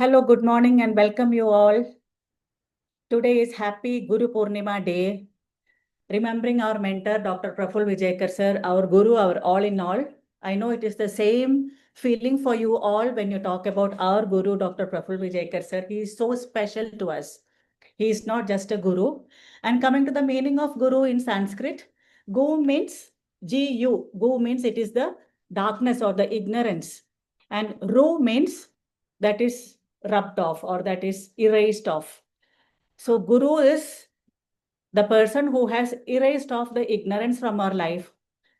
Hello, good morning and welcome you all. Today is Happy Guru Purnima Day. Remembering our mentor, Dr.Praffulvijaykar sir, our Guru, our all in all. I know it is the same feeling for you all when you talk about our Guru, Dr.Praffulvijaykar sir. He is so special to us. He is not just a Guru. And coming to the meaning of Guru in Sanskrit, Gu means Gu. Gu means it is the darkness or the ignorance. And Ru means that is rubbed off or that is erased off. So Guru is the person who has erased off the ignorance from our life,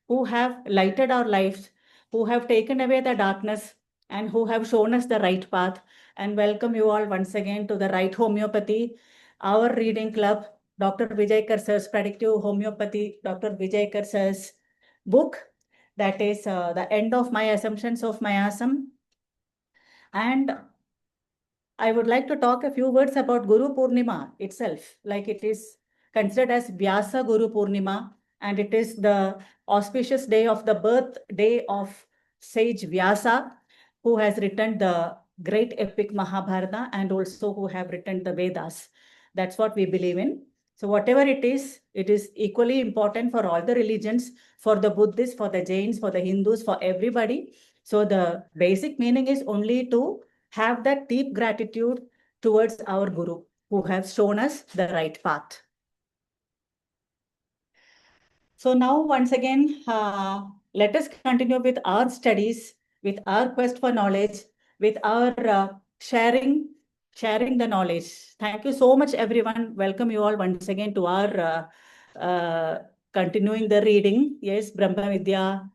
who have lighted our lives, who have taken away the darkness, and who have shown us the right path. And welcome you all once again to the Right Homeopathy, our reading club, Dr. Vijaykar sir's Predictive Homeopathy, Dr. Vijaykar sir's book, that is The End of My Assumptions of Miasm. And I would like to talk a few words about Guru Purnima itself, like it is considered as Vyasa Guru Purnima, and it is the auspicious day of the birthday of sage Vyasa, who has written the great epic Mahabharata and also who have written the Vedas. That's what we believe in. So whatever it is equally important for all the religions, for the Buddhists, for the Jains, for the Hindus, for everybody. So the basic meaning is only to have that deep gratitude towards our Guru who has shown us the right path. So now once again, let us continue with our studies, with our quest for knowledge, with our sharing the knowledge. Thank you so much, everyone. Welcome you all once again to our continuing the reading. Yes, Brahma Vidya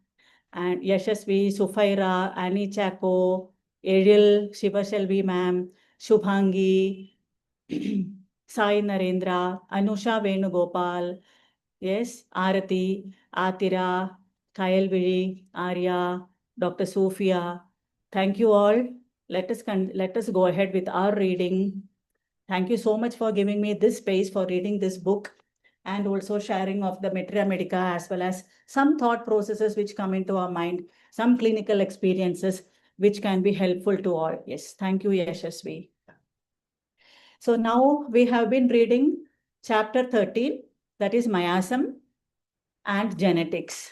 and Yashasvi, Sufaira, Annie Chaco, Ariel, Shiva Shelvi ma'am, Shubhangi, Sai Narendra, Anusha Venugopal, yes, Arati, Atira, Kayalviri, Arya, Dr. Sophia. Thank you all. Let us go ahead with our reading. Thank you so much for giving me this space for reading this book and also sharing of the Materia Medica as well as some thought processes which come into our mind, some clinical experiences which can be helpful to all. Yes, thank you, Yashasvi. So now we have been reading chapter 13, that is miasm and genetics.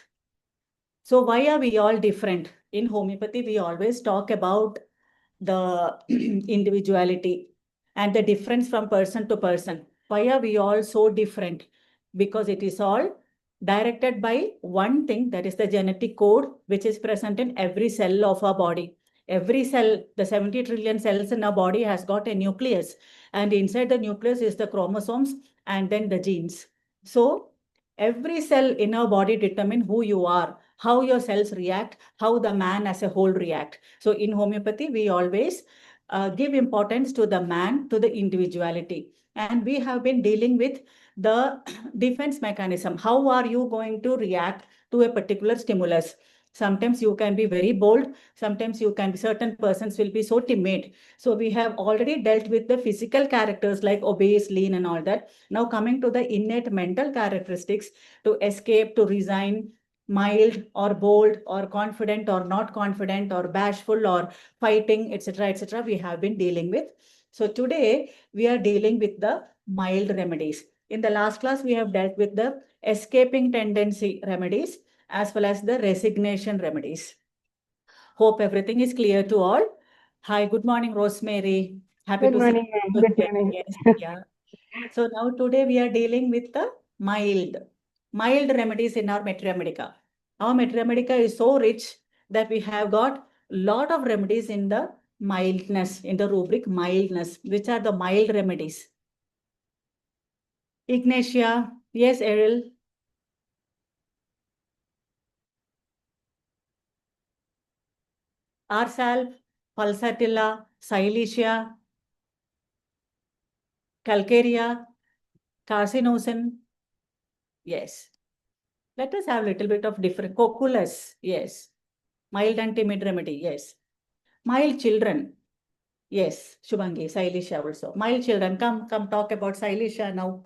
So why are we all different? In homeopathy, we always talk about the individuality and the difference from person to person. Why are we all so different? Because it is all directed by one thing, that is the genetic code, which is present in every cell of our body. Every cell, the 70 trillion cells in our body has got a nucleus, and inside the nucleus is the chromosomes and then the genes. So every cell in our body determine who you are, how your cells react, how the man as a whole react. So in homeopathy, we always give importance to the man, to the individuality. And we have been dealing with the defense mechanism. How are you going to react to a particular stimulus? Sometimes you can be very bold. Sometimes you can be, certain persons will be so timid. So we have already dealt with the physical characters like obese, lean and all that. Now coming to the innate mental characteristics, to escape, to resign, mild or bold or confident or not confident or bashful or fighting, etc., we have been dealing with. So today we are dealing with the mild remedies. In the last class, we have dealt with the escaping tendency remedies as well as the resignation remedies. Hope everything is clear to all. Hi, good morning, Rosemary. Happy Good to morning, see ma'am. you. Good morning. Yes, yeah. So now today we are dealing with the mild remedies in our Materia Medica. Our Materia Medica is so rich that we have got lot of remedies in the mildness, in the rubric mildness, which are the mild remedies. Ignatia, yes, Errol. Arsalp, Pulsatilla, Silesia, Calcarea, Carcinosin. Yes. Let us have a little bit of different. Cocculus, yes. Mild and timid remedy, yes. Mild children, yes. Shubhangi, Silesia also. Mild children, come talk about Silesia now.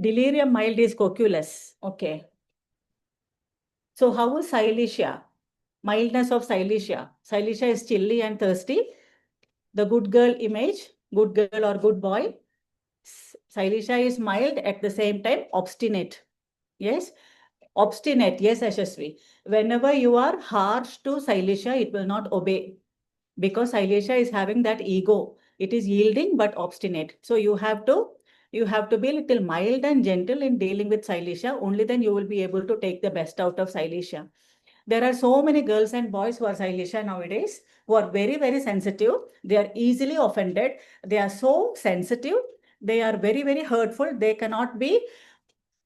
Delirium mild is cocculus, okay. So how is Silesia? Mildness of Silesia. Silesia is chilly and thirsty. The good girl image, good girl or good boy. Silesia is mild, at the same time obstinate. Yes, obstinate. Yes, Ashasvi. Whenever you are harsh to Silesia, it will not obey, because Silesia is having that ego. It is yielding but obstinate. So you have to be a little mild and gentle in dealing with Silesia. Only then you will be able to take the best out of Silesia. There are so many girls and boys who are Silesia nowadays, who are very, very sensitive. They are easily offended. They are so sensitive. They are very, very hurtful. They cannot be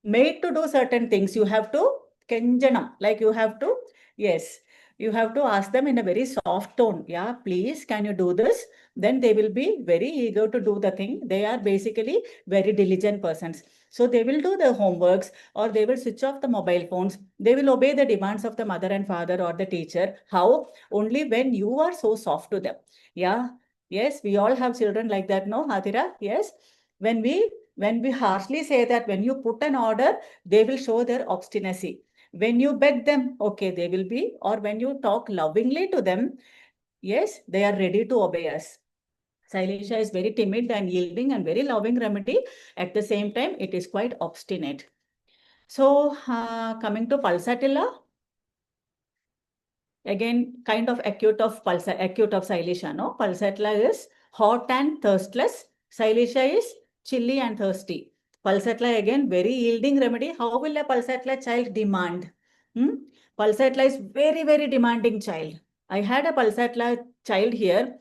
made to do certain things. You have to kenjanam, like you have to, yes, you have to ask them in a very soft tone. Yeah, please, can you do this? Then they will be very eager to do the thing. They are basically very diligent persons. So they will do the homeworks, or they will switch off the mobile phones. They will obey the demands of the mother and father or the teacher. How? Only when you are so soft to them. Yeah. Yes, we all have children like that, no, Hadira? Yes. When we harshly say that, when you put an order, they will show their obstinacy. When you beg them, okay, they will be, or when you talk lovingly to them, yes, they are ready to obey us. Silesia is very timid and yielding and very loving remedy. At the same time, it is quite obstinate. So, coming to pulsatilla, again, kind of acute of Silesia, no? Pulsatilla is hot and thirstless. Silesia is chilly and thirsty. Pulsatilla, again, very yielding remedy. How will a pulsatilla child demand? Hmm? Pulsatilla is very, very demanding child. I had a pulsatilla child here.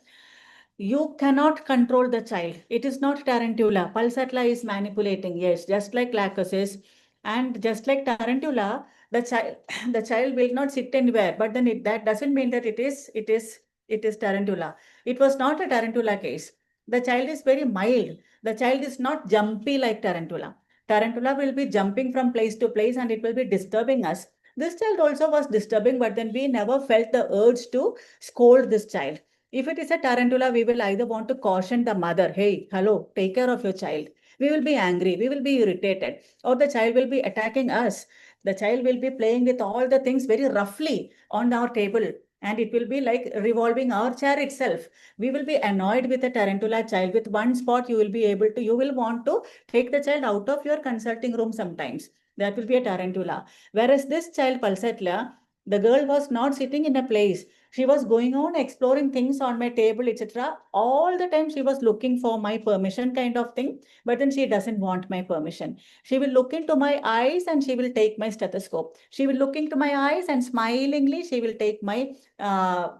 You cannot control the child. It is not tarantula. Pulsatilla is manipulating. Yes, just like Lacosis, and just like tarantula, the child the child will not sit anywhere. But then that doesn't mean that it is tarantula. It was not a tarantula case. The child is very mild. The child is not jumpy like tarantula. Tarantula will be jumping from place to place and it will be disturbing us. This child also was disturbing, but then we never felt the urge to scold this child. If it is a tarantula, we will either want to caution the mother, hey, hello, take care of your child. We will be angry, we will be irritated, or the child will be attacking us. The child will be playing with all the things very roughly on our table, and it will be like revolving our chair itself. We will be annoyed with a tarantula child. With one spot, you will want to take the child out of your consulting room sometimes. That will be a tarantula. Whereas this child, Pulsatilla, the girl was not sitting in a place. She was going on exploring things on my table, etc. All the time she was looking for my permission, kind of thing. But then she doesn't want my permission. She will look into my eyes and she will take my stethoscope. She will look into my eyes and smilingly she will take my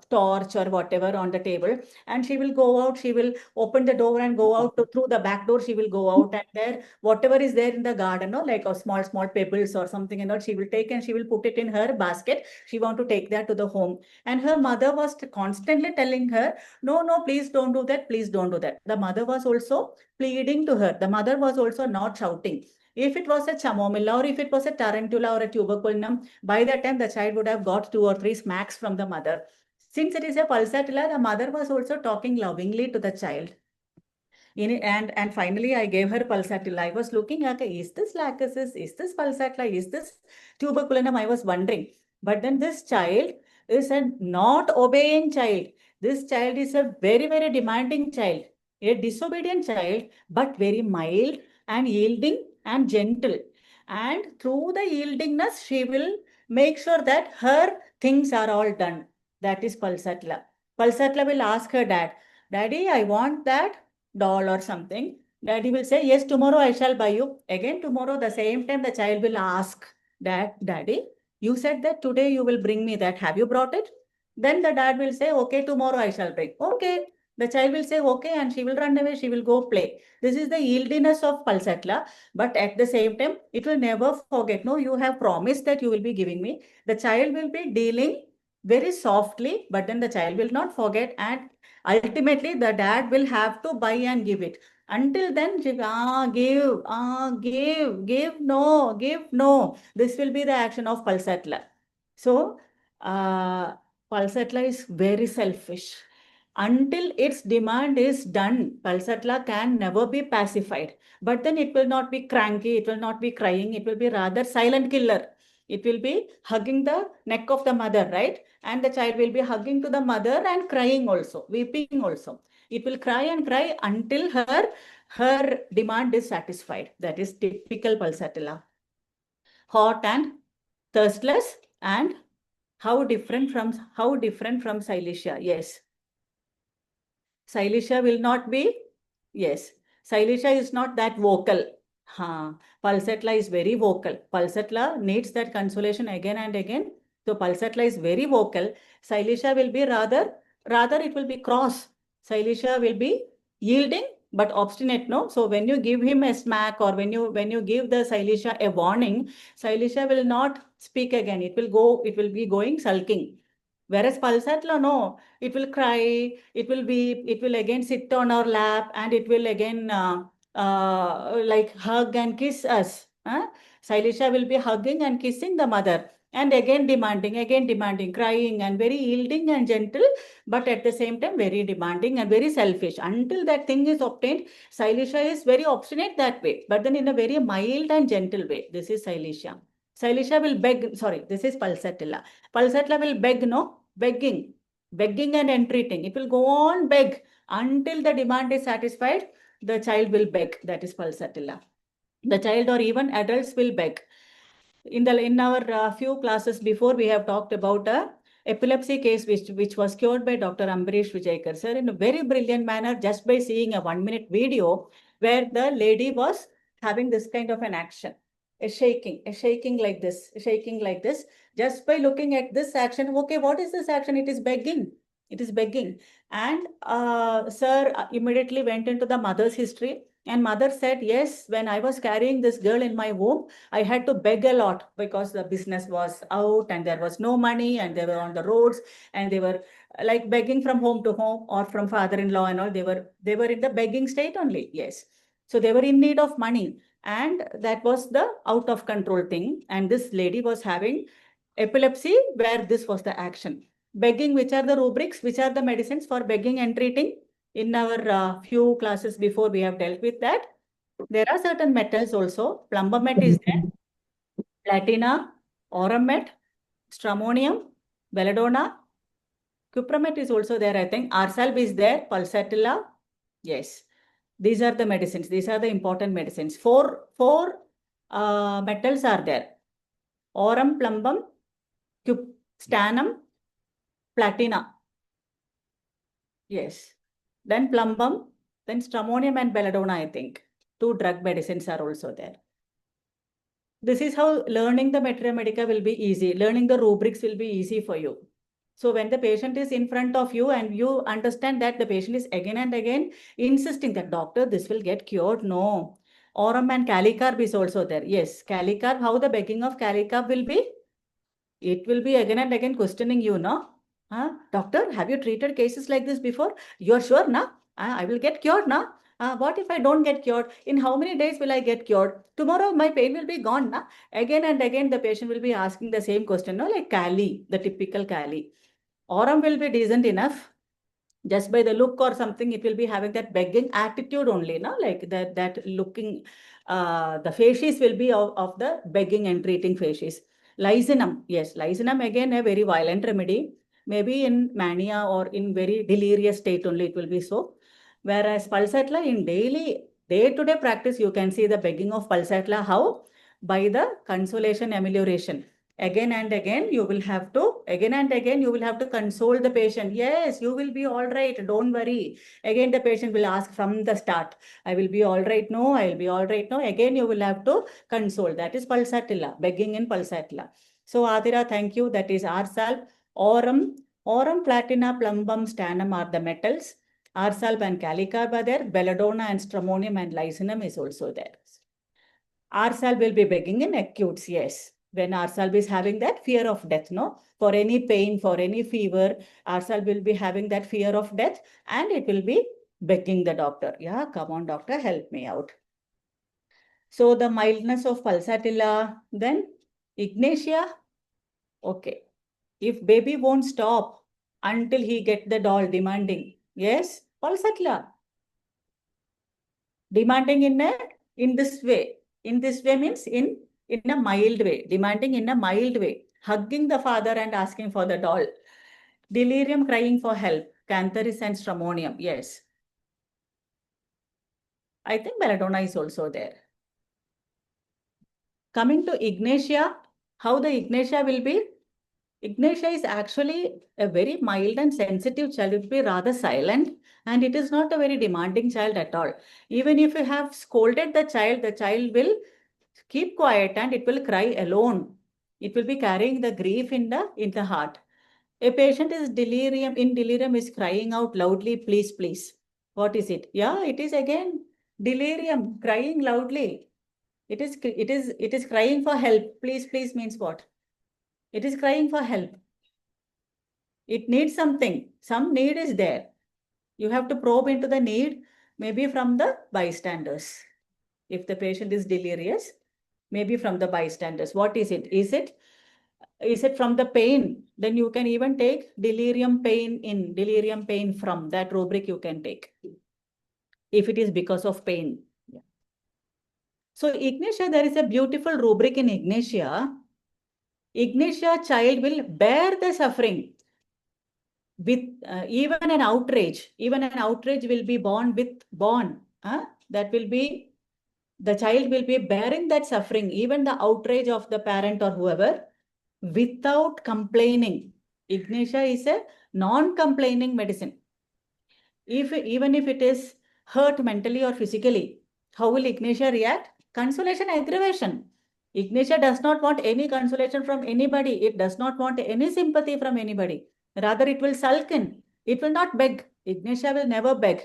torch or whatever on the table. And she will go out. She will open the door and go out through the back door. She will go out, and there, whatever is there in the garden, no, like a small pebbles or something, she will take and she will put it in her basket. She want to take that to the home. And her mother was constantly telling her, no, no, please don't do that. Please don't do that. The mother was also pleading to her. The mother was also not shouting. If it was a chamomilla, or if it was a tarantula or a tuberculinum, by that time the child would have got 2 or 3 smacks from the mother. Since it is a pulsatilla, the mother was also talking lovingly to the child. And finally, I gave her pulsatilla. I was looking at, is this lachesis? Is this pulsatilla? Is this tuberculinum? I was wondering. But then this child is a not obeying child. This child is a very, very demanding child, a disobedient child, but very mild and yielding and gentle. And through the yieldingness, she will make sure that her things are all done. That is pulsatilla. Pulsatilla will ask her dad, Daddy, I want that doll or something. Daddy will say, yes, tomorrow I shall buy you. Again, tomorrow, the same time, the child will ask, Daddy, you said that today you will bring me that. Have you brought it? Then the dad will say, okay, tomorrow I shall bring. Okay. The child will say, okay, and she will run away. She will go play. This is the yieldiness of Pulsatilla. But at the same time, it will never forget. No, you have promised that you will be giving me. The child will be dealing very softly, but then the child will not forget, and ultimately the dad will have to buy and give it. Until then, give, no. This will be the action of Pulsatilla. So, uh, Pulsatilla is very selfish. Until its demand is done, Pulsatilla can never be pacified. But then it will not be cranky, it will not be crying, it will be rather silent killer. It will be hugging the neck of the mother, right? And the child will be hugging to the mother and crying also, weeping also. It will cry and cry until her demand is satisfied. That is typical pulsatilla. Hot and thirstless, and how different from Silesia? Yes. Silesia will not be, yes. Silesia is not that vocal. Pulsatilla is very vocal. Pulsatilla needs that consolation again and again. So pulsatilla is very vocal. Silesia will be rather it will be cross. Silesia will be yielding but obstinate, no? So when you give him a smack, or when you give the Silesia a warning, Silesia will not speak again. It will be going sulking. Whereas pulsatilla, no, it will cry, it will again sit on our lap, and it will again like hug and kiss us. Silesia will be hugging and kissing the mother, and again demanding, crying, and very yielding and gentle, but at the same time very demanding and very selfish. Until that thing is obtained, Silesia is very obstinate that way, but then in a very mild and gentle way. This is Silesia. Silesia will beg, sorry, this is pulsatilla. Pulsatilla will beg, no? Begging and entreating. It will go on beg until the demand is satisfied. The child will beg. That is pulsatilla. The child or even adults will beg. In our few classes before, we have talked about a epilepsy case which was cured by Dr. Praffulvijaykar sir in a very brilliant manner, just by seeing a 1-minute video where the lady was having this kind of an action, a shaking like this, just by looking at this action. Okay, what is this action? It is begging. And sir immediately went into the mother's history, and mother said, yes, when I was carrying this girl in my womb, I had to beg a lot because the business was out and there was no money, and they were on the roads, and they were like begging from home to home, or from father-in-law and all. They were in the begging state only. Yes. So they were in need of money, and that was the out of control thing. And this lady was having epilepsy where this was the action. Begging, which are the rubrics, which are the medicines for begging and treating? In our few classes before, we have dealt with that. There are certain metals also. Plumbamet is there, platina, aurumet, stramonium, belladonna, cupramet is also there, I think. Arsalb is there, pulsatilla. Yes. These are the medicines. These are the important medicines. Four metals are there. Aurum, plumbum, stannum, platina. Yes. Then plumbum, then stramonium and belladonna, I think. 2 drug medicines are also there. This is how learning the materia medica will be easy. Learning the rubrics will be easy for you. So when the patient is in front of you and you understand that the patient is again and again insisting that, doctor, this will get cured. No. Aurum and calicarb is also there. Yes, calicarb, how the begging of calicarb will be? It will be again and again questioning you, no? Doctor, have you treated cases like this before? You're sure, na? I will get cured, na? What if I don't get cured? In how many days will I get cured? Tomorrow my pain will be gone, na? Again and again the patient will be asking the same question, no? Like Cali, the typical Cali. Aurum will be decent enough. Just by the look or something, it will be having that begging attitude only, no? Like that looking, the facies will be of the begging and treating facies. Lysinum, yes, lysinum again a very violent remedy. Maybe in mania or in very delirious state only it will be so. Whereas pulsatilla in daily, day-to-day practice, you can see the begging of pulsatilla. How? By the consolation amelioration. Again and again you will have to console the patient. Yes, you will be all right, don't worry. Again the patient will ask from the start, I will be all right, no, I will be all right, no. Again you will have to console. That is pulsatilla, begging in pulsatilla. So Adira, thank you. That is Arsalb, aurum, platina, plumbum, stannum are the metals. Arsalb and calicarb are there. Belladonna and stramonium and lysinum is also there. Arsalb will be begging in acutes, yes. When Arsalb is having that fear of death, no? For any pain, for any fever, Arsalb will be having that fear of death, and it will be begging the doctor. Yeah, come on, doctor, help me out. So the mildness of pulsatilla, then Ignatia. Okay. If baby won't stop until he get the doll demanding, yes, pulsatilla. Demanding in this way. In this way means in in a mild way, demanding in a mild way, hugging the father and asking for the doll. Delirium, crying for help, cantharis and stramonium, yes. I think belladonna is also there. Coming to Ignatia, how the Ignatia will be? Ignatia is actually a very mild and sensitive child. It will be rather silent, and it is not a very demanding child at all. Even if you have scolded the child will keep quiet and it will cry alone. It will be carrying the grief in the heart. A patient is delirium is crying out loudly, please, please. What is it? Yeah, it is again delirium, crying loudly. It is crying for help. Please, please means what? It is crying for help. It needs something. Some need is there. You have to probe into the need, maybe from the bystanders. If the patient is delirious, maybe from the bystanders. What is it? Is it from the pain? Then you can even take delirium pain from that rubric you can take. If it is because of pain. Yeah. So Ignatia, there is a beautiful rubric in Ignatia. Ignatia child will bear the suffering with even an outrage will be born. That will be, the child will be bearing that suffering, even the outrage of the parent or whoever, without complaining. Ignatia is a non-complaining medicine. Even if it is hurt mentally or physically, how will Ignatia react? Consolation, aggravation. Ignatia does not want any consolation from anybody. It does not want any sympathy from anybody. Rather, it will sulk. It will not beg. Ignatia will never beg.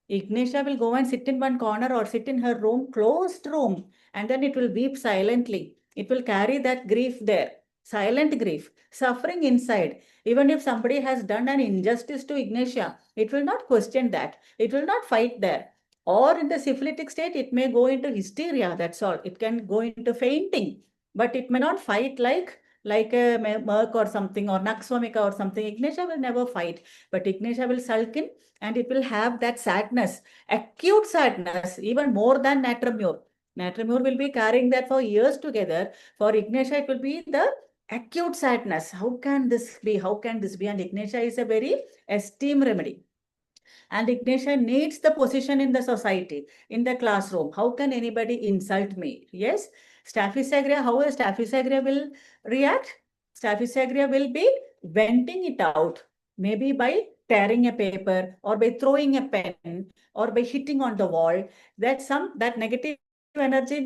Ignatia will go and sit in one corner or sit in her room, closed room, and then it will weep silently. It will carry that grief there, silent grief, suffering inside. Even if somebody has done an injustice to Ignatia, it will not question that. It will not fight there. Or in the syphilitic state, it may go into hysteria, that's all. It can go into fainting, but it may not fight like a Merck or something, or Nux vomica or something. Ignatia will never fight, but Ignatia will sulk in, and it will have that sadness, acute sadness, even more than Natramure. Natramure will be carrying that for years together. For Ignatia, it will be the acute sadness. How can this be? How can this be? And Ignatia is a very esteemed remedy. And Ignatia needs the position in the society, in the classroom. How can anybody insult me? Yes. Staphysagria, how a Staphysagria will react? Staphysagria will be venting it out, maybe by tearing a paper or by throwing a pen or by hitting on the wall. That negative energy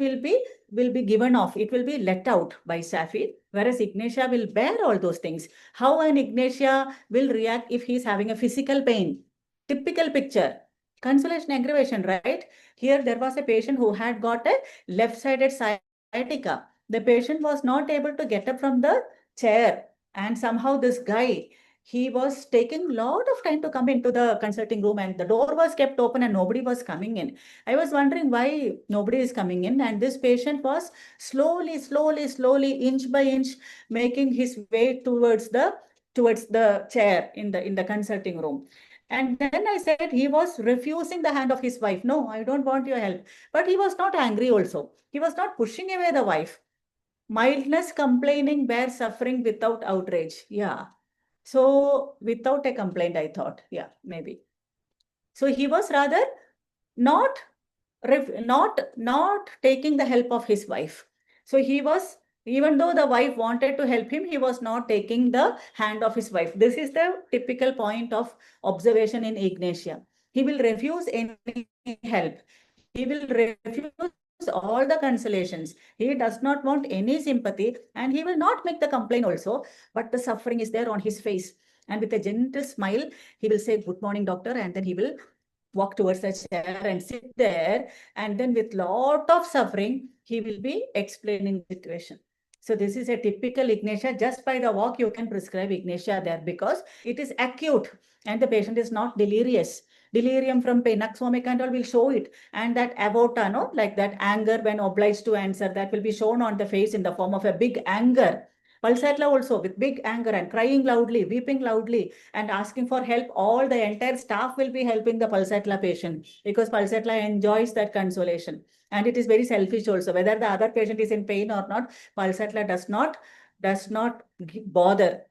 will be given off. It will be let out by Staphy, whereas Ignatia will bear all those things. How an Ignatia will react if he is having a physical pain? Typical picture. Consolation, aggravation, right? Here there was a patient who had got a left-sided sciatica. The patient was not able to get up from the chair, and somehow this guy, he was taking a lot of time to come into the consulting room, and the door was kept open and nobody was coming in. I was wondering why nobody is coming in, and this patient was slowly, inch by inch, making his way towards the chair in the consulting room. And then I said he was refusing the hand of his wife. No, I don't want your help. But he was not angry also. He was not pushing away the wife. Mildness, complaining, bear suffering without outrage. Yeah. So without a complaint, I thought. Yeah, maybe. So he was rather not taking the help of his wife. So he was, even though the wife wanted to help him, he was not taking the hand of his wife. This is the typical point of observation in Ignatia. He will refuse any help. He will refuse all the consolations. He does not want any sympathy, and he will not make the complaint also, but the suffering is there on his face. And with a gentle smile, he will say, "Good morning, doctor," and then he will walk towards the chair and sit there. And then with lot of suffering, he will be explaining the situation. So this is a typical Ignatia. Just by the walk, you can prescribe Ignatia there because it is acute and the patient is not delirious. Delirium from pain, Nux vomica and all will show it. And that avota, no, like that anger when obliged to answer, that will be shown on the face in the form of a big anger. Pulsatilla also with big anger and crying loudly, weeping loudly and asking for help. All the entire staff will be helping the Pulsatilla patient because Pulsatilla enjoys that consolation. And it is very selfish also. Whether the other patient is in pain or not, Pulsatilla does not bother.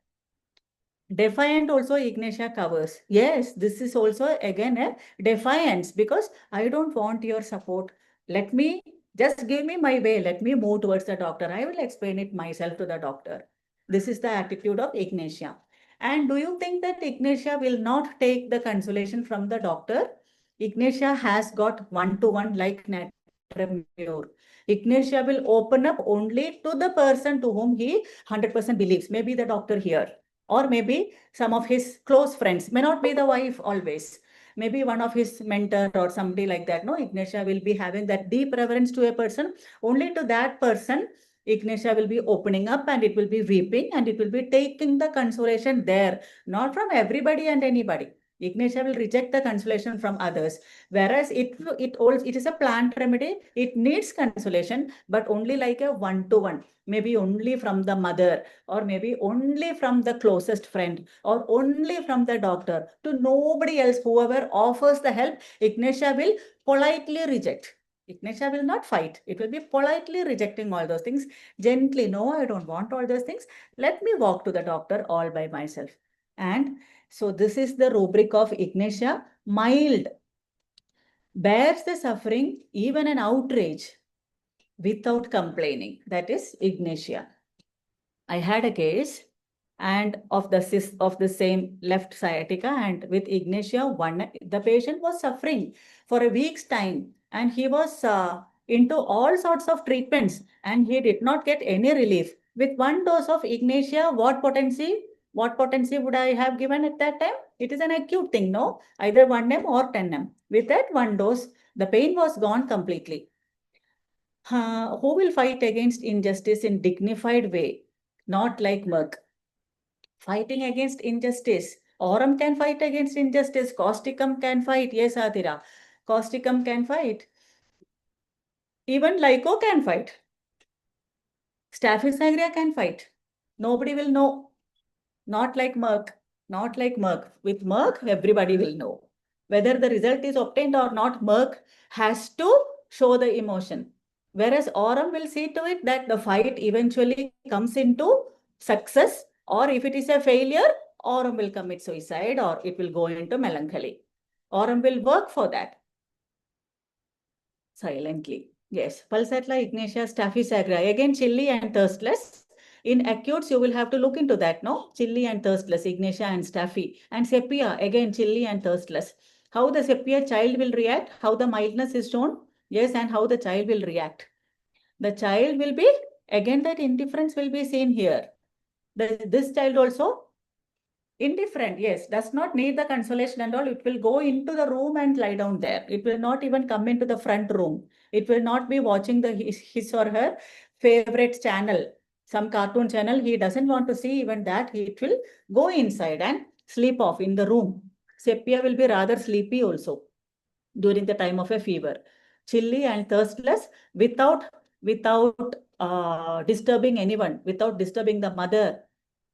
Defiant also Ignatia covers. Yes, this is also again a defiance, because I don't want your support. Let me just give me my way. Let me move towards the doctor. I will explain it myself to the doctor. This is the attitude of Ignatia. And do you think that Ignatia will not take the consolation from the doctor? Ignatia has got one-to-one like Natremure. Ignatia will open up only to the person to whom he 100% believes. Maybe the doctor here, or maybe some of his close friends, may not be the wife always, maybe one of his mentor or somebody like that. No, Ignatia will be having that deep reverence to a person. Only to that person Ignatia will be opening up, and it will be weeping, and it will be taking the consolation there, not from everybody and anybody. Ignatia will reject the consolation from others, whereas it is a plant remedy. It needs consolation, but only like a one-to-one, maybe only from the mother, or maybe only from the closest friend, or only from the doctor, to nobody else. Whoever offers the help, Ignatia will politely reject. Ignatia will not fight. It will be politely rejecting all those things. Gently, no, I don't want all those things. Let me walk to the doctor all by myself. And so this is the rubric of Ignatia. Mild, bears the suffering, even an outrage, without complaining. That is Ignatia. I had a case and of the same left sciatica, and with Ignatia, the patient was suffering for a week's time, and he was into all sorts of treatments, and he did not get any relief. With one dose of Ignatia, what potency would I have given at that time? It is an acute thing, no? Either 1 m or 10 m. With that one dose, the pain was gone completely. Who will fight against injustice in dignified way? Not like Merck. Fighting against injustice. Aurum can fight against injustice. Causticum can fight. Yes, Adira. Causticum can fight. Even Lyco can fight. Staphysagria can fight. Nobody will know. Not like Merck. Not like Merck. With Merck, everybody will know. Whether the result is obtained or not, Merck has to show the emotion. Whereas Aurum will see to it that the fight eventually comes into success, or if it is a failure, Aurum will commit suicide, or it will go into melancholy. Aurum will work for that silently. Yes, Pulsatilla, Ignatia, Staphysagria, again chilly and thirstless. In acutes, you will have to look into that, no? Chilly and thirstless, Ignatia and Staphy. And Sepia, again chilly and thirstless. How the Sepia child will react, how the mildness is shown, yes, and how the child will react. The child will be, again that indifference will be seen here. This child also indifferent, yes, does not need the consolation and all. It will go into the room and lie down there. It will not even come into the front room. It will not be watching his or her favorite channel, some cartoon channel. He doesn't want to see even that. It will go inside and sleep off in the room. Sepia will be rather sleepy also during the time of a fever. Chilly and thirstless, without disturbing anyone, without disturbing the mother,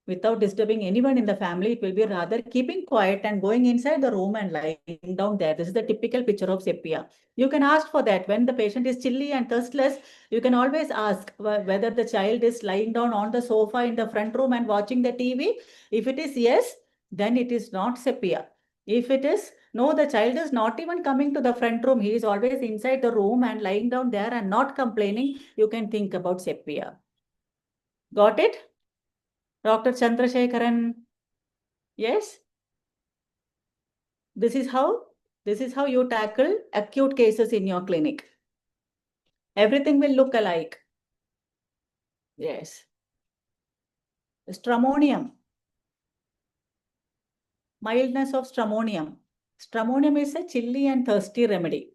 without disturbing anyone in the family. It will be rather keeping quiet and going inside the room and lying down there. This is the typical picture of sepia. You can ask for that. When the patient is chilly and thirstless, you can always ask whether the child is lying down on the sofa in the front room and watching the TV. If it is yes, then it is not sepia. If it is no, the child is not even coming to the front room. He is always inside the room and lying down there and not complaining. You can think about sepia. Got it? Dr. Chandrasekharan, yes? This is how you tackle acute cases in your clinic. Everything will look alike. Yes. Stramonium. Mildness of stramonium. Stramonium is a chilly and thirsty remedy.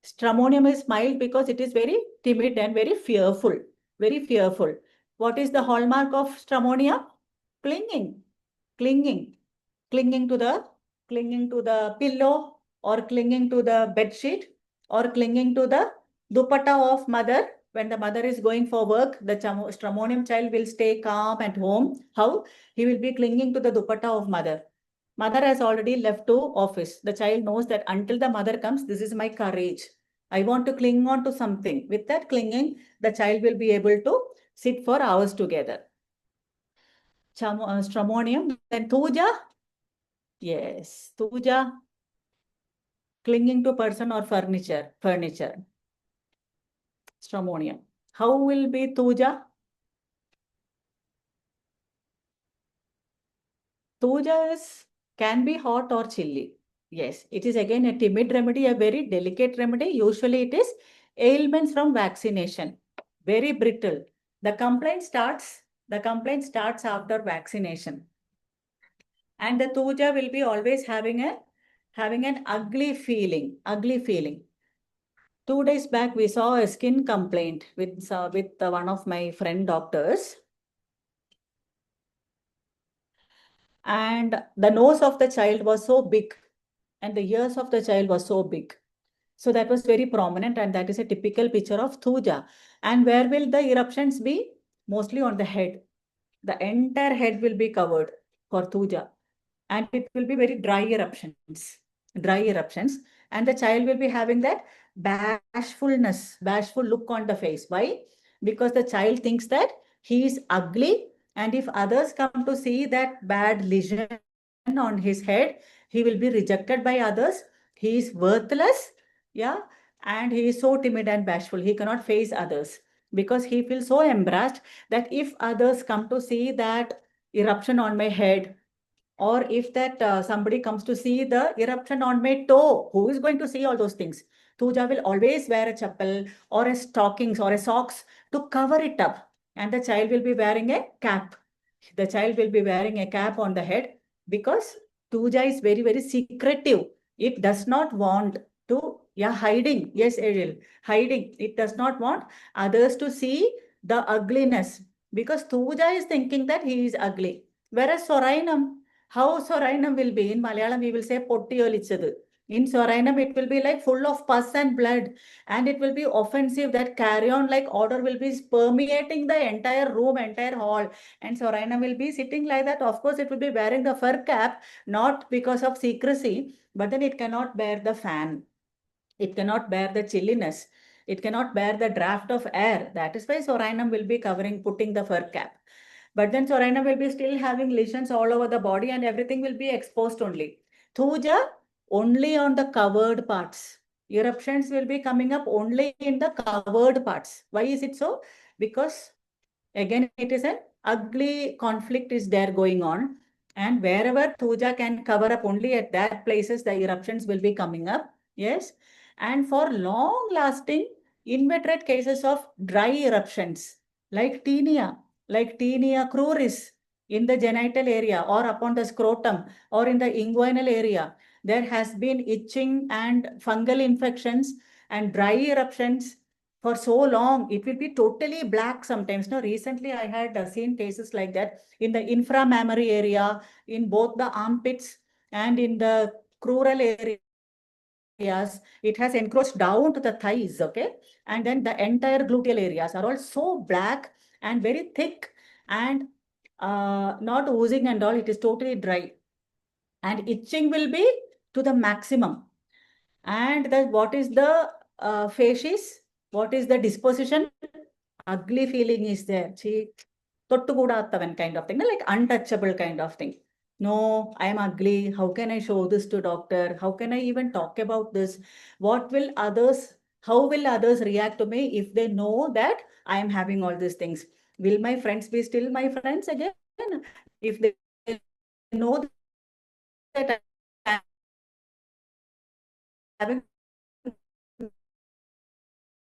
Stramonium is mild because it is very timid and very fearful. Very fearful. What is the hallmark of stramonium? Clinging. Clinging. Clinging to the pillow, or clinging to the bed sheet, or clinging to the dupatta of mother. When the mother is going for work, the stramonium child will stay calm at home. How? He will be clinging to the dupatta of mother. Mother has already left to office. The child knows that until the mother comes, this is my courage. I want to cling on to something. With that clinging, the child will be able to sit for hours together. Stramonium, then Thuja. Yes, Thuja, clinging to person or furniture. Stramonium. How will be Thuja? Thuja can be hot or chilly. Yes, it is again a timid remedy, a very delicate remedy. Usually it is ailments from vaccination. Very brittle. The complaint starts after vaccination. And the Thuja will be always having an ugly feeling. 2 days back, we saw a skin complaint with one of my friend doctors. And the nose of the child was so big and the ears of the child was so big. So that was very prominent, and that is a typical picture of Thuja. And where will the eruptions be? Mostly on the head. The entire head will be covered for Thuja. And it will be very dry eruptions. And the child will be having that bashful look on the face. Why? Because the child thinks that he is ugly, and if others come to see that bad lesion on his head, he will be rejected by others. He is worthless, yeah, and he is so timid and bashful. He cannot face others because he feels so embarrassed that if others come to see that eruption on my head, or if that somebody comes to see the eruption on my toe, who is going to see all those things? Tuja will always wear a chappal or a stockings or a socks to cover it up, and the child will be wearing a cap. The child will be wearing a cap on the head because Tuja is very, very secretive. It does not want to, yeah, hiding. Yes, Ariel, hiding. It does not want others to see the ugliness because Tuja is thinking that he is ugly. Whereas Sorainam, how Sorainam will be, in Malayalam, we will say Potti Olichadu. In Sorainam, it will be like full of pus and blood, and it will be offensive. That carrion like odor will be permeating the entire room, entire hall. And Soraina will be sitting like that. Of course, it will be wearing the fur cap, not because of secrecy, but then it cannot bear the fan. It cannot bear the chilliness. It cannot bear the draft of air. That is why Sorainam will be putting the fur cap. But then Soraina will be still having lesions all over the body and everything will be exposed only. Thuja, only on the covered parts. Eruptions will be coming up only in the covered parts. Why is it so? Because again, it is an ugly conflict is there going on. And wherever Thuja can cover up, only at that places the eruptions will be coming up. Yes. And for long lasting inveterate cases of dry eruptions like tinea cruris in the genital area or upon the scrotum or in the inguinal area, there has been itching and fungal infections and dry eruptions for so long. It will be totally black sometimes. No, recently I had seen cases like that in the inframammary area, in both the armpits and in the crural areas. It has encroached down to the thighs, okay? And then the entire gluteal areas are all so black and very thick and not oozing and all. It is totally dry. And itching will be to the maximum. And what is the facies? What is the disposition? Ugly feeling is there. Tottukudattavan kind of thing, like untouchable kind of thing. No, I am ugly. How can I show this to doctor? How can I even talk about this? How will others react to me if they know that I am having all these things? Will my friends be still my friends again? If they know that I am having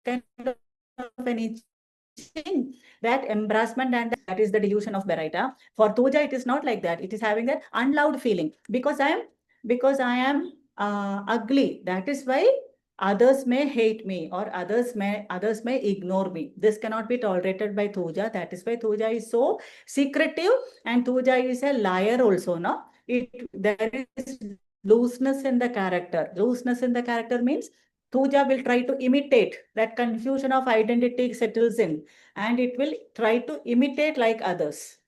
kind of an itching, that embarrassment, and that is the delusion of Beraita. For Tuja, it is not like that. It is having that unloved feeling because I am ugly. That is why others may hate me or others may ignore me. This cannot be tolerated by Tuja. That is why Tuja is so secretive, and Tuja is a liar also. No, there is looseness in the character. Looseness in the character means Tuja will try to imitate. That confusion of identity settles in and it will try to imitate like others.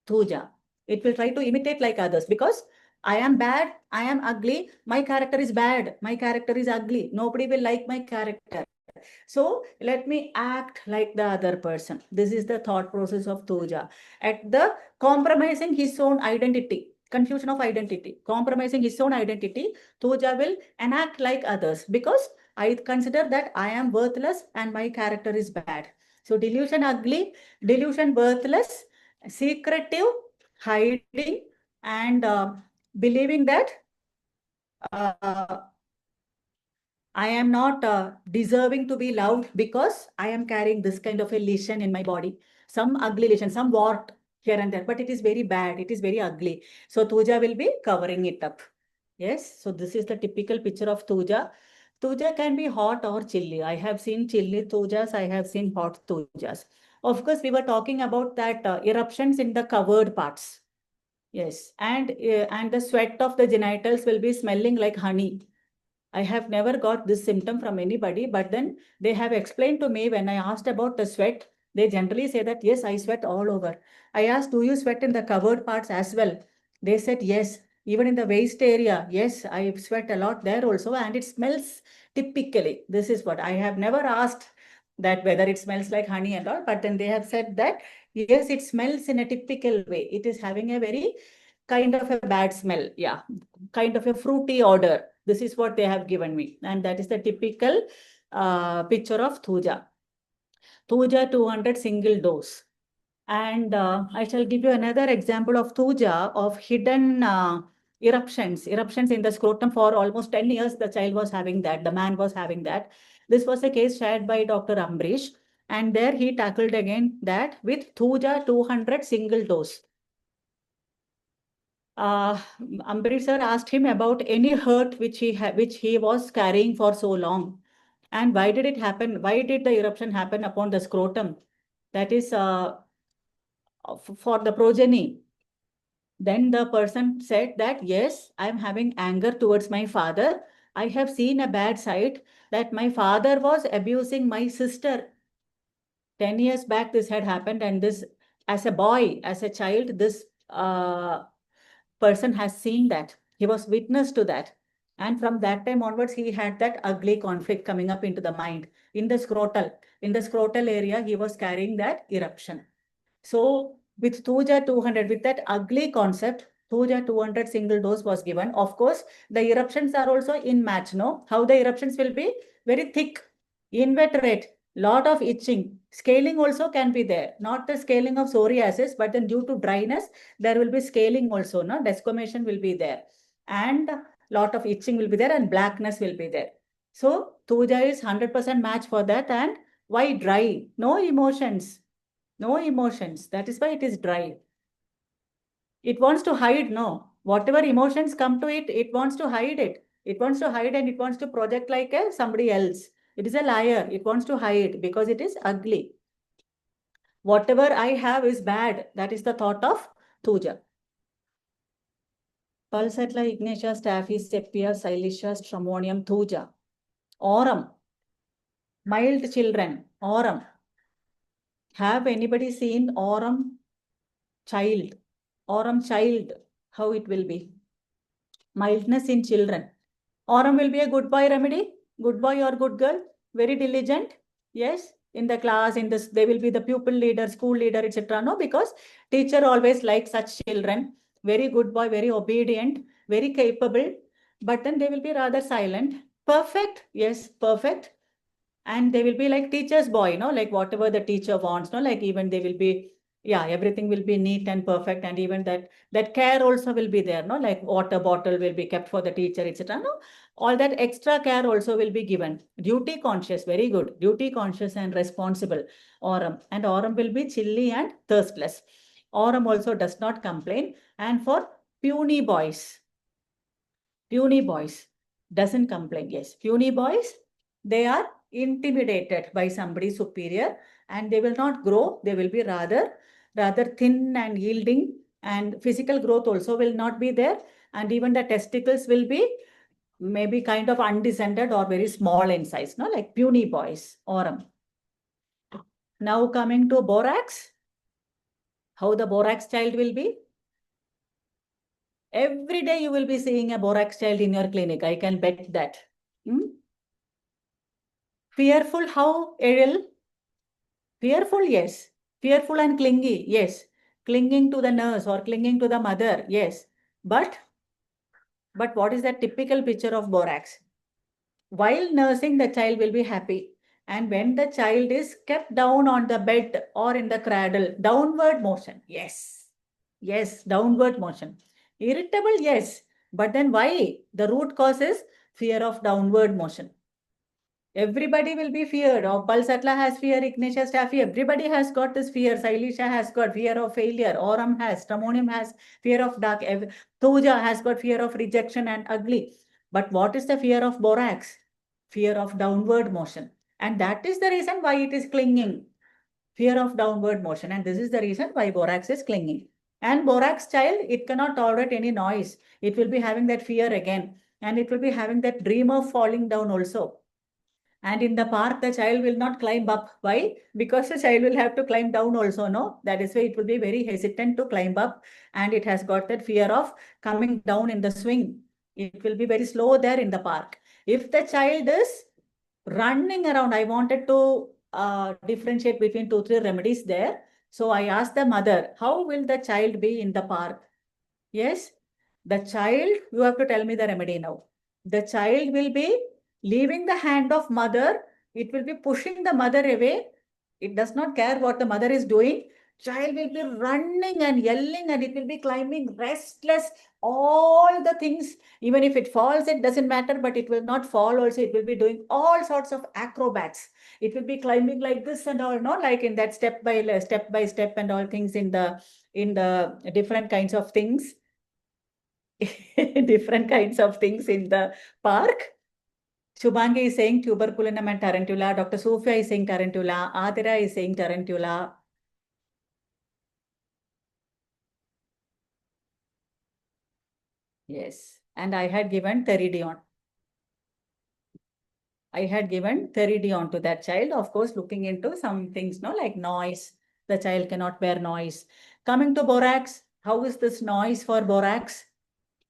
Tuja. It will try to imitate like others because I am bad, I am ugly, my character is bad, my character is ugly, nobody will like my character. So let me act like the other person. This is the thought process of Tuja. At the compromising his own identity, confusion of identity, compromising his own identity, Tuja will enact like others because I consider that I am worthless and my character is bad. So delusion ugly, delusion worthless, secretive, hiding, and believing that uh, I am not deserving to be loved because I am carrying this kind of a lesion in my body, some ugly lesion, some wart here and there, but it is very bad. It is very ugly. So Tuja will be covering it up. Yes. So this is the typical picture of Tuja. Tuja can be hot or chilly. I have seen chilly Tujas. I have seen hot Tujas. Of course, we were talking about that eruptions in the covered parts. Yes. And the sweat of the genitals will be smelling like honey. I have never got this symptom from anybody, but then they have explained to me when I asked about the sweat, they generally say that, yes, I sweat all over. I asked, do you sweat in the covered parts as well? They said, yes, even in the waist area. Yes, I sweat a lot there also, and it smells typically. This is what I have never asked that whether it smells like honey and all, but then they have said that, yes, it smells in a typical way. It is having a very kind of a bad smell. Yeah, kind of a fruity odor. This is what they have given me. And that is the typical picture of Thuja. Thuja 200 single dose. And I shall give you another example of Thuja of hidden eruptions in the scrotum. For almost 10 years, the child was having that, the man was having that. This was a case shared by Dr. Ambrish. And there he tackled again that with Thuja 200 single dose. Ambarish sir asked him about any hurt which he was carrying for so long, and why did it happen? Why did the eruption happen upon the scrotum? That is for the progeny. Then the person said that yes, I am having anger towards my father. I have seen a bad sight that my father was abusing my sister. 10 years back, this had happened, and this, as a boy, as a child, this person has seen that. He was witness to that. And from that time onwards, he had that ugly conflict coming up into the mind. In the scrotal area, he was carrying that eruption. So with Thuja 200, with that ugly concept, Thuja 200 single dose was given. Of course, the eruptions are also in match, no? How the eruptions will be? Very thick, inveterate, lot of itching. Scaling also can be there. Not the scaling of psoriasis, but then due to dryness, there will be scaling also, no? Desquamation will be there. And lot of itching will be there and blackness will be there. So Thuja is 100% match for that. And why dry? No emotions. No emotions. That is why it is dry. It wants to hide, no. Whatever emotions come to it, it wants to hide it. It wants to hide and it wants to project like somebody else. It is a liar. It wants to hide because it is ugly. Whatever I have is bad. That is the thought of Thuja. Pulsatla ignatia, staphylos, sepia, silicia, stramonium, Thuja. Aurum. Mild children. Aurum. Have anybody seen aurum child? Aurum child. How it will be? Mildness in children. Aurum will be a good boy remedy, good boy or good girl, very diligent. Yes, in the class, in this, they will be the pupil leader, school leader, etc. No, because teacher always likes such children. Very good boy, very obedient, very capable, but then they will be rather silent. Perfect, yes, perfect. And they will be like teacher's boy, no, like whatever the teacher wants, no, like even they will be, yeah, everything will be neat and perfect, and even that care also will be there, no, like water bottle will be kept for the teacher, etc. No, all that extra care also will be given. Duty conscious, very good, duty conscious and responsible. Aurum, and aurum will be chilly and thirstless. Aurum also does not complain. And for puny boys, puny boys doesn't complain. Yes, puny boys, they are intimidated by somebody superior and they will not grow. They will be rather thin and yielding, and physical growth also will not be there. And even the testicles will be maybe kind of undescended or very small in size, no, like puny boys, aurum. Now coming to borax, how the borax child will be? Every day you will be seeing a borax child in your clinic. I can bet that. Fearful, how, Ariel? Fearful, yes. Fearful and clingy, yes. Clinging to the nurse or clinging to the mother, yes. But what is the typical picture of borax? While nursing, the child will be happy. And when the child is kept down on the bed or in the cradle, downward motion, yes. Yes, downward motion. Irritable, yes. But then why? The root cause is fear of downward motion. Everybody will be feared. Or Palsatla has fear, Ignatius has fear. Everybody has got this fear. Silisha has got fear of failure. Oram has. Stramonium has fear of dark. Thuja has got fear of rejection and ugly. But what is the fear of borax? Fear of downward motion. And that is the reason why it is clinging. Fear of downward motion. And this is the reason why borax is clinging. And borax child, it cannot tolerate any noise. It will be having that fear again. And it will be having that dream of falling down also. And in the park, the child will not climb up. Why? Because the child will have to climb down also, no? That is why it will be very hesitant to climb up. And it has got that fear of coming down in the swing. It will be very slow there in the park. If the child is running around, I wanted to differentiate between 2, 3 remedies there. So I asked the mother, how will the child be in the park? Yes, the child, you have to tell me the remedy now. The child will be leaving the hand of mother. It will be pushing the mother away. It does not care what the mother is doing. Child will be running and yelling and it will be climbing restless. All the things, even if it falls, it doesn't matter, but it will not fall also. It will be doing all sorts of acrobats. It will be climbing like this and all, not like in that step by step and all things in the different kinds of things. Different kinds of things in the park. Shubhangi is saying tuberculinum and tarantula. Dr. Sophia is saying tarantula. Adira is saying tarantula. Yes. And I had given Theridion. I had given Theridion to that child, of course, looking into some things, no, like noise. The child cannot bear noise. Coming to borax, how is this noise for borax?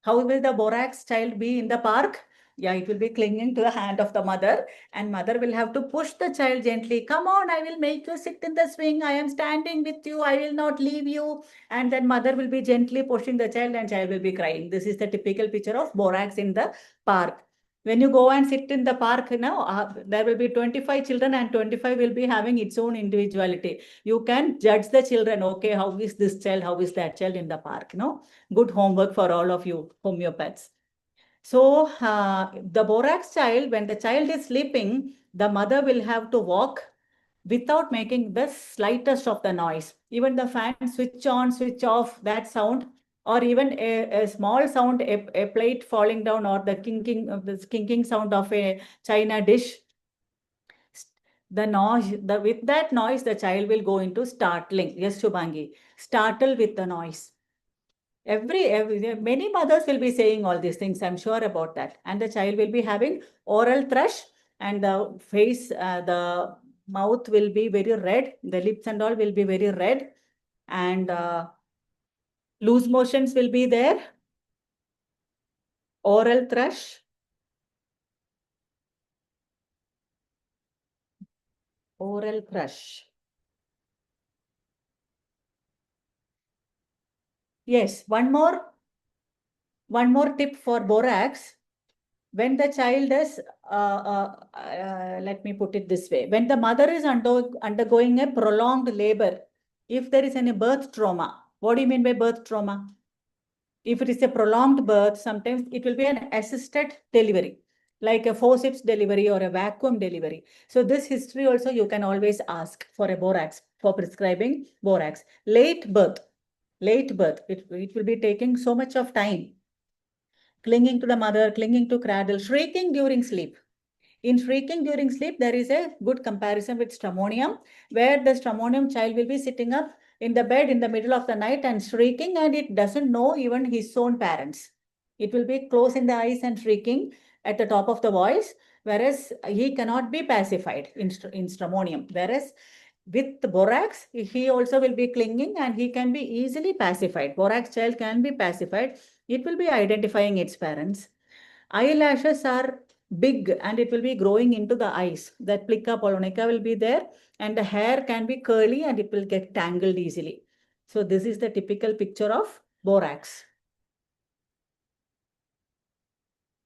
How will the borax child be in the park? Yeah, it will be clinging to the hand of the mother, and mother will have to push the child gently. Come on, I will make you sit in the swing. I am standing with you. I will not leave you. And then mother will be gently pushing the child and child will be crying. This is the typical picture of borax in the park. When you go and sit in the park now, there will be 25 children and 25 will be having its own individuality. You can judge the children. Okay, how is this child? How is that child in the park? No, good homework for all of you homeopaths. So the borax child, when the child is sleeping, the mother will have to walk without making the slightest of the noise. Even the fan switch on, switch off, that sound, or even a small sound, a plate falling down, or the kinking sound of a china dish. The noise, with that noise, the child will go into startling. Yes, Shubhangi, startle with the noise. Every many mothers will be saying all these things. I'm sure about that. And the child will be having oral thrush, and the face, the mouth will be very red. The lips and all will be very red, and loose motions will be there. Oral thrush, oral thrush. Yes, one more tip for borax. When the child is, let me put it this way, when the mother is undergoing a prolonged labor, if there is any birth trauma, what do you mean by birth trauma? If it is a prolonged birth, sometimes it will be an assisted delivery, like a forceps delivery or a vacuum delivery. So this history also you can always ask for a borax, for prescribing borax. Late birth, it will be taking so much of time. Clinging to the mother, clinging to cradle, shrieking during sleep. In shrieking during sleep, there is a good comparison with stramonium, where the stramonium child will be sitting up in the bed in the middle of the night and shrieking, and it doesn't know even his own parents. It will be closing the eyes and shrieking at the top of the voice, whereas he cannot be pacified in stramonium. Whereas With borax, he also will be clinging and he can be easily pacified. Borax child can be pacified. It will be identifying its parents. Eyelashes are big and it will be growing into the eyes. That plica polonica will be there and the hair can be curly and it will get tangled easily. So this is the typical picture of borax.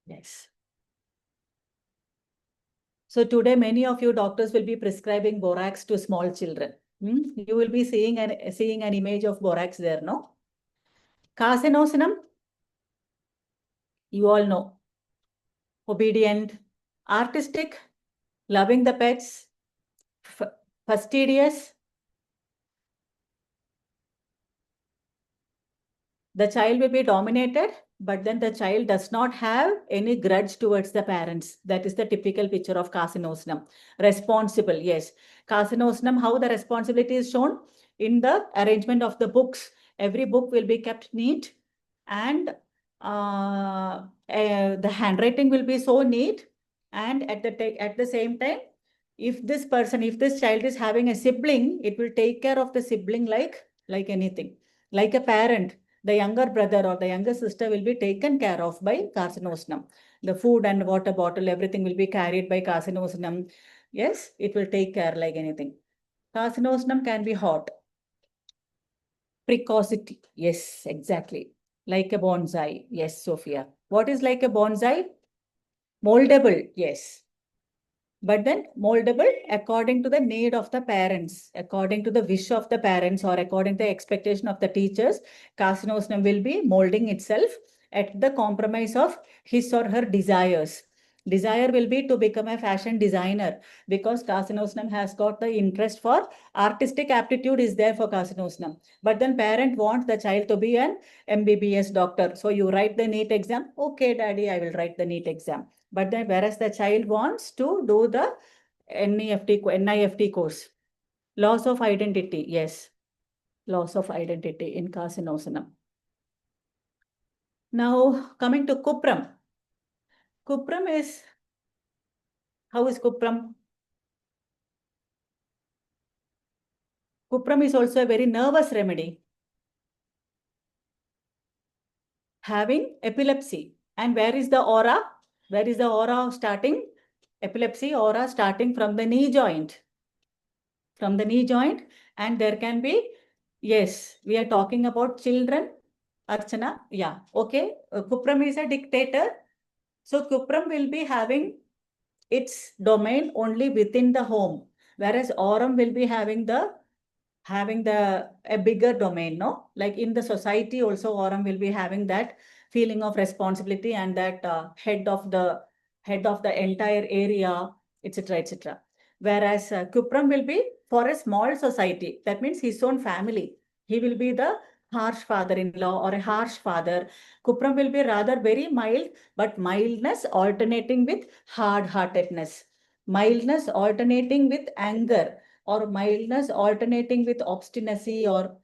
Yes. So today, many of you doctors will be prescribing borax to small children. You will be seeing an image of borax there, no? Carcinosinum, you all know. Obedient, artistic, loving the pets, fastidious. The child will be dominated, but then the child does not have any grudge towards the parents. That is the typical picture of carcinosinum. Responsible, yes. Carcinosinum, how the responsibility is shown in the arrangement of the books. Every book will be kept neat and the handwriting will be so neat. And at the same time, if this child is having a sibling, it will take care of the sibling like anything, like a parent. The younger brother or the younger sister will be taken care of by carcinosinum. The food and water bottle, everything will be carried by carcinosinum. Yes, it will take care like anything. Carcinosinum can be hot. Precocity. Yes, exactly. Like a bonsai. Yes, Sophia. What is like a bonsai? Moldable. Yes. But then moldable according to the need of the parents, according to the wish of the parents or according to the expectation of the teachers, carcinosinum will be molding itself at the compromise of his or her desires. Desire will be to become a fashion designer because carcinosinum has got the interest for artistic aptitude is there for carcinosinum. But then parent wants the child to be an MBBS doctor. So you write the NEET exam. Okay, daddy, I will write the NEET exam. But then whereas the child wants to do the NIFT course. Loss of identity, yes. Loss of identity in carcinosinum. Now coming to cuprum. Cuprum is, how is cuprum? Cuprum is also a very nervous remedy. Having epilepsy. And where is the aura? Where is the aura starting? Epilepsy aura starting from the knee joint. From the knee joint. And there can be, yes, we are talking about children. Archana, yeah, okay. Cuprum is a dictator. So cuprum will be having its domain only within the home, whereas aurum will be having a bigger domain, no? Like in the society also, aurum will be having that feeling of responsibility and that head of the entire area, etc., etc. Whereas cuprum will be for a small society. That means his own family. He will be the harsh father-in-law or a harsh father. Cuprum will be rather very mild, but mildness alternating with hard-heartedness. Mildness alternating with anger or mildness alternating with obstinacy or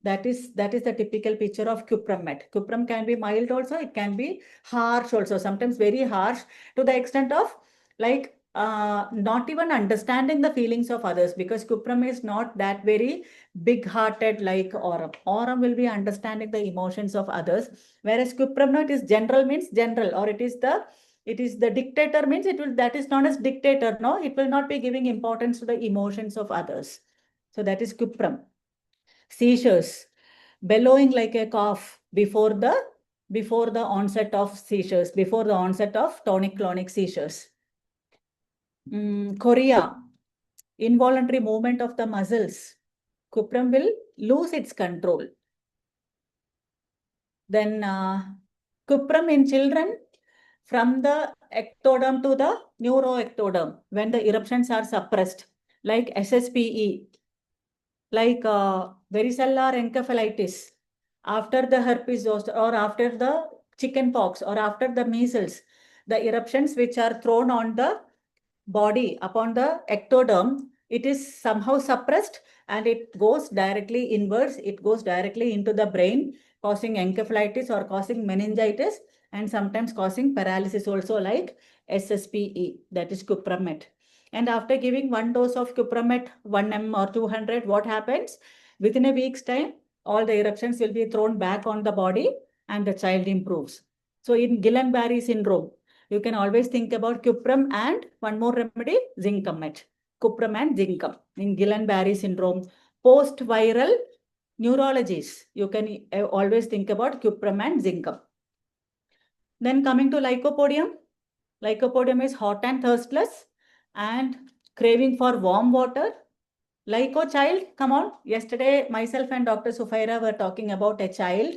that is the typical picture of cuprum. Cuprum can be mild also, it can be harsh also, sometimes very harsh to the extent of like not even understanding the feelings of others because cuprum is not that very big-hearted like aurum. Aurum will be understanding the emotions of others, whereas cuprum no, it is general means general or it is the dictator means it will that is known as dictator. No, it will not be giving importance to the emotions of others. So that is cuprum. Seizures, bellowing like a calf before the onset of seizures, before the onset of tonic-clonic seizures. Chorea, involuntary movement of the muscles. Cuprum will lose its control. Then cuprum in children from the ectoderm to the neuroectoderm when the eruptions are suppressed, like SSPE, like varicella encephalitis, after the herpes zoster or after the chicken pox or after the measles, the eruptions which are thrown on the body upon the ectoderm, it is somehow suppressed and it goes directly inwards, it goes directly into the brain, causing encephalitis or causing meningitis and sometimes causing paralysis also like SSPE, that is cuprum. And after giving one dose of cupramet, 1 or 200, what happens? Within a week's time, all the eruptions will be thrown back on the body and the child improves. So in Guillain-Barré syndrome, you can always think about cuprum and one more remedy, zincumet. Cuprum and zincum. In Guillain-Barré syndrome, post-viral neurologies, you can always think about cuprum and zincum. Then coming to lycopodium. Lycopodium is hot and thirstless and craving for warm water. Lyco child, come on. Yesterday, myself and Dr. Sufaira were talking about a child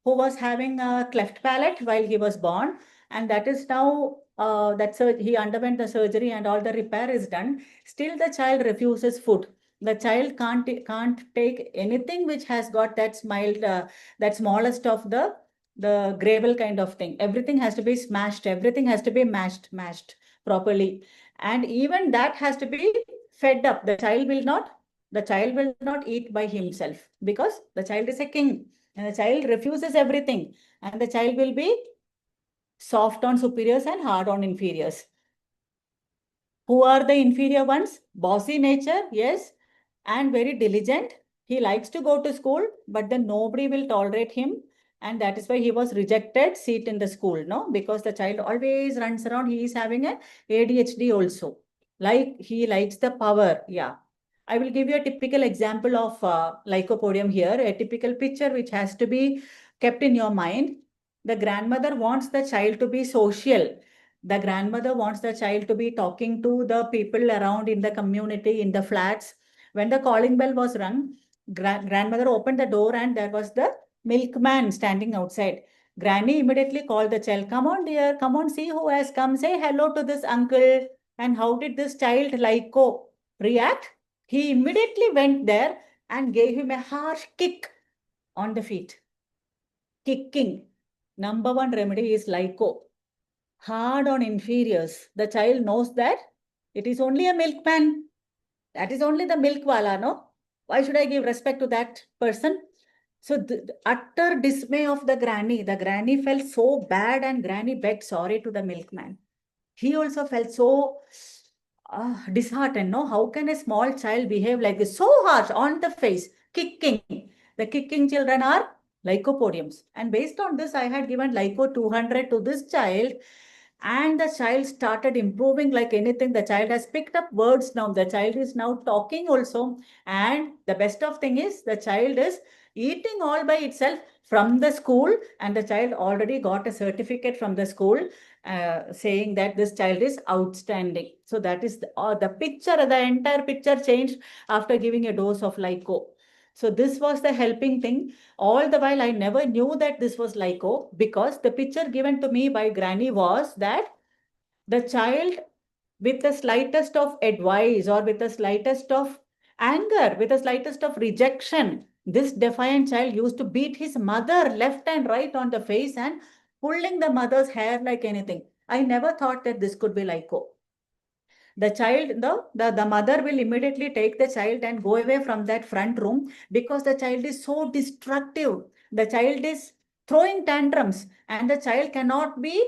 who was having a cleft palate while he was born. And that is now, he underwent the surgery and all the repair is done. Still, the child refuses food. The child can't take anything which has got that mild, that smallest of the gravel kind of thing. Everything has to be smashed. Everything has to be mashed properly. And even that has to be fed up. The child will not eat by himself because the child is a king and the child refuses everything and the child will be soft on superiors and hard on inferiors. Who are the inferior ones? Bossy nature, yes, and very diligent. He likes to go to school, but then nobody will tolerate him. And that is why he was rejected seat in the school, no? Because the child always runs around. He is having a ADHD also. Like he likes the power. Yeah. I will give you a typical example of lycopodium here, a typical picture which has to be kept in your mind. The grandmother wants the child to be social. The grandmother wants the child to be talking to the people around in the community, in the flats. When the calling bell was rung, grandmother opened the door and there was the milkman standing outside. Granny immediately called the child, come on dear, come on, see who has come, say hello to this uncle. And how did this child Lyco react? He immediately went there and gave him a harsh kick on the feet. Kicking. Number one remedy is Lyco. Hard on inferiors. The child knows that it is only a milkman. That is only the milk wala, no? Why should I give respect to that person? So the utter dismay of the granny felt so bad and granny begged sorry to the milkman. He also felt so disheartened, no? How can a small child behave like this? So harsh on the face, kicking. The kicking children are lycopodiums. And based on this, I had given Lyco 200 to this child and the child started improving like anything. The child has picked up words now. The child is now talking also. And the best of thing is the child is eating all by itself from the school and the child already got a certificate from the school saying that this child is outstanding. So that is the picture, the entire picture changed after giving a dose of Lyco. So this was the helping thing. All the while, I never knew that this was Lyco because the picture given to me by Granny was that the child with the slightest of advice or with the slightest of anger, with the slightest of rejection, this defiant child used to beat his mother left and right on the face and pulling the mother's hair like anything. I never thought that this could be Lyco. The child, the mother will immediately take the child and go away from that front room because the child is so destructive. The child is throwing tantrums and the child cannot be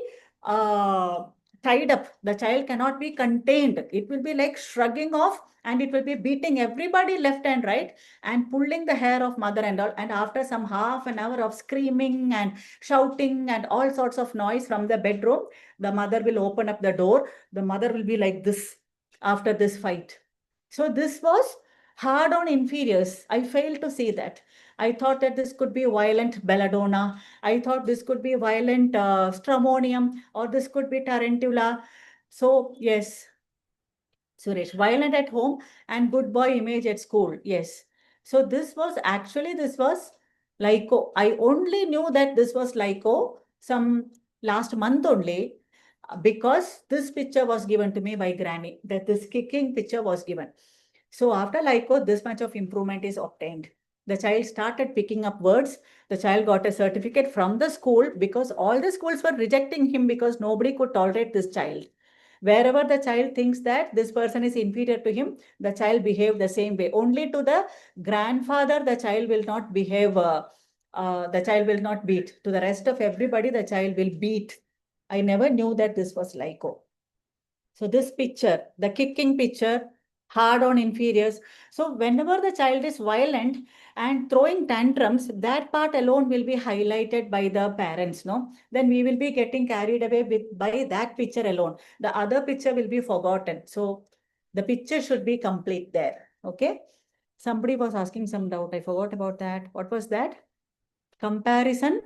uh, tied up. The child cannot be contained. It will be like shrugging off and it will be beating everybody left and right and pulling the hair of mother and all. And after some half an hour of screaming and shouting and all sorts of noise from the bedroom, the mother will open up the door. The mother will be like this after this fight. So this was hard on inferiors. I failed to see that. I thought that this could be violent belladonna. I thought this could be violent stramonium or this could be tarantula. So yes, Suresh, violent at home and good boy image at school. Yes. So this was Lyco. I only knew that this was Lyco some last month only because this picture was given to me by Granny, that this kicking picture was given. So after Lyco, this much of improvement is obtained. The child started picking up words. The child got a certificate from the school because all the schools were rejecting him because nobody could tolerate this child. Wherever the child thinks that this person is inferior to him, the child behave the same way. Only to the grandfather, the child will not behave, the child will not beat. To the rest of everybody, the child will beat. I never knew that this was Lyco. So this picture, the kicking picture, hard on inferiors. So whenever the child is violent and throwing tantrums, that part alone will be highlighted by the parents, no? Then we will be getting carried away with by that picture alone. The other picture will be forgotten. So the picture should be complete there. Okay. Somebody was asking some doubt. I forgot about that. What was that? Comparison.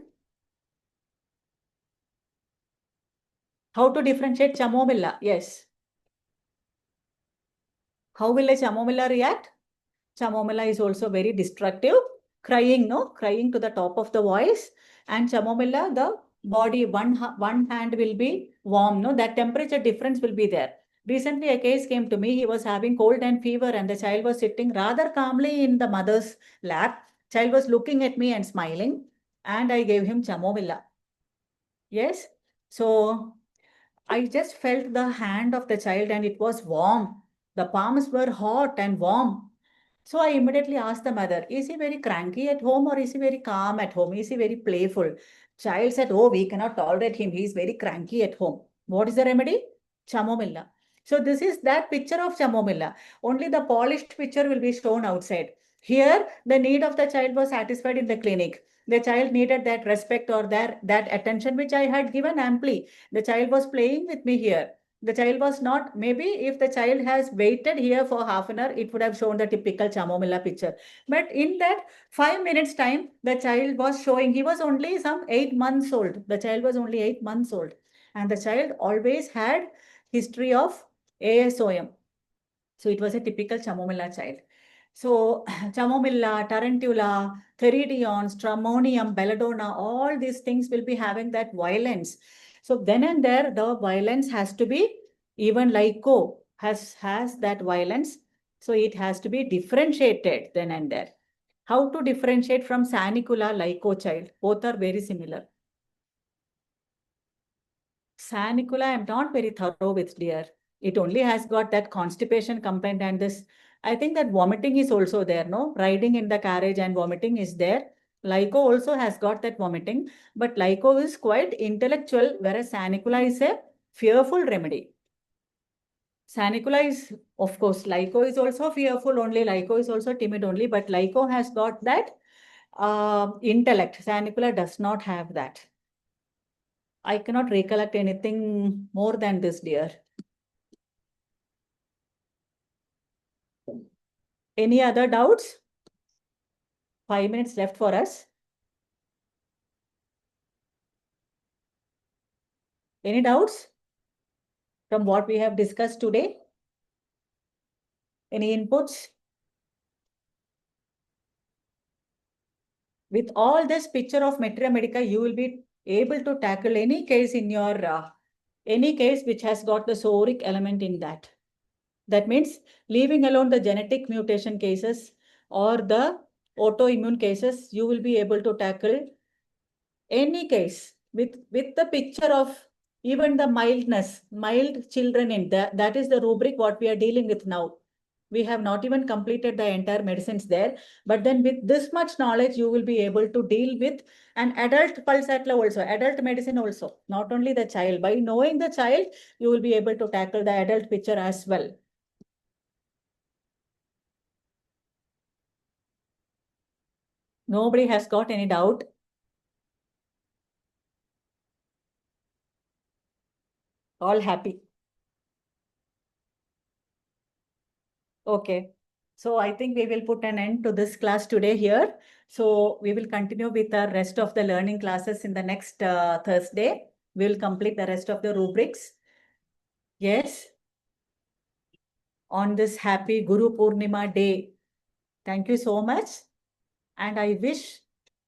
How to differentiate chamomilla? Yes. How will a chamomilla react? Chamomilla is also very destructive. Crying, no? Crying to the top of the voice. And chamomilla, the body, one hand will be warm, no? That temperature difference will be there. Recently, a case came to me. He was having cold and fever, and the child was sitting rather calmly in the mother's lap. Child was looking at me and smiling, and I gave him chamomilla. Yes. So I just felt the hand of the child and it was warm. The palms were hot and warm. So I immediately asked the mother, is he very cranky at home or is he very calm at home? Is he very playful? Child said, oh, we cannot tolerate him. He is very cranky at home. What is the remedy? Chamomilla. So this is that picture of chamomilla. Only the polished picture will be shown outside. Here, the need of the child was satisfied in the clinic. The child needed that respect or that attention which I had given amply. The child was playing with me here. The child was not, maybe if the child has waited here for half an hour, it would have shown the typical chamomilla picture. But in that 5 minutes time, the child was showing, he was only some 8 months old. The child was only 8 months old. And the child always had history of ASOM. So it was a typical chamomilla child. So chamomilla, tarantula, theridion, stramonium, belladonna, all these things will be having that violence. So then and there, the violence has to be, even Lyco has that violence. So it has to be differentiated then and there. How to differentiate from sanicula, Lyco child? Both are very similar. Sanicula, I'm not very thorough with, dear. It only has got that constipation complaint and this. I think that vomiting is also there, no? Riding in the carriage and vomiting is there. Lyco also has got that vomiting, but Lyco is quite intellectual, whereas Sanicula is a fearful remedy. Sanicula is, of course, Lyco is also fearful only. Lyco is also timid only, but Lyco has got that intellect. Sanicula does not have that. I cannot recollect anything more than this, dear. Any other doubts? 5 minutes left for us. Any doubts from what we have discussed today? Any inputs? With all this picture of materia medica, you will be able to tackle any case in your, any case which has got the psoric element in that. That means leaving alone the genetic mutation cases or the autoimmune cases, you will be able to tackle any case with the picture of even the mildness, mild children in that. That is the rubric what we are dealing with now. We have not even completed the entire medicines there, but then with this much knowledge, you will be able to deal with an adult pulsatla also, adult medicine also, not only the child. By knowing the child, you will be able to tackle the adult picture as well. Nobody has got any doubt. All happy. Okay. So I think we will put an end to this class today here. So we will continue with the rest of the learning classes in the next Thursday. We will complete the rest of the rubrics. Yes. On this happy Guru Purnima day. Thank you so much. And I wish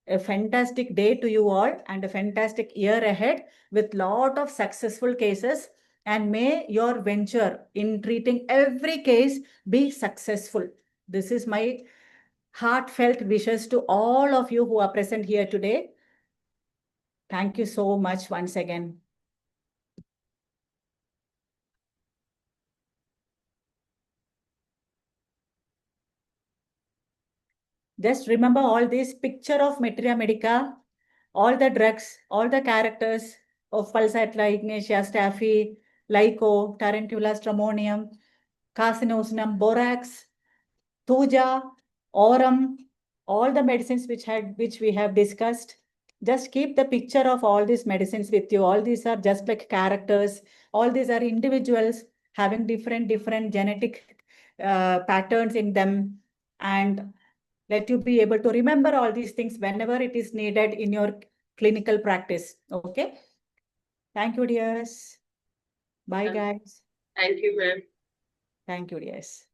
a fantastic day to you all and a fantastic year ahead with lot of successful cases. And may your venture in treating every case be successful. This is my heartfelt wishes to all of you who are present here today. Thank you so much once again. Just remember all this picture of materia medica, all the drugs, all the characters of Pulsatilla, Ignatia, Staphy, Lyco, Tarantula, Stramonium, Carcinosinum, Borax, Thuja, Aurum, all the medicines which we have discussed. Just keep the picture of all these medicines with you. All these are just like characters. All these are individuals having different genetic patterns in them, and let you be able to remember all these things whenever it is needed in your clinical practice. Okay. Thank you, dears. Bye, guys. Thank you, ma'am. Thank you, dears.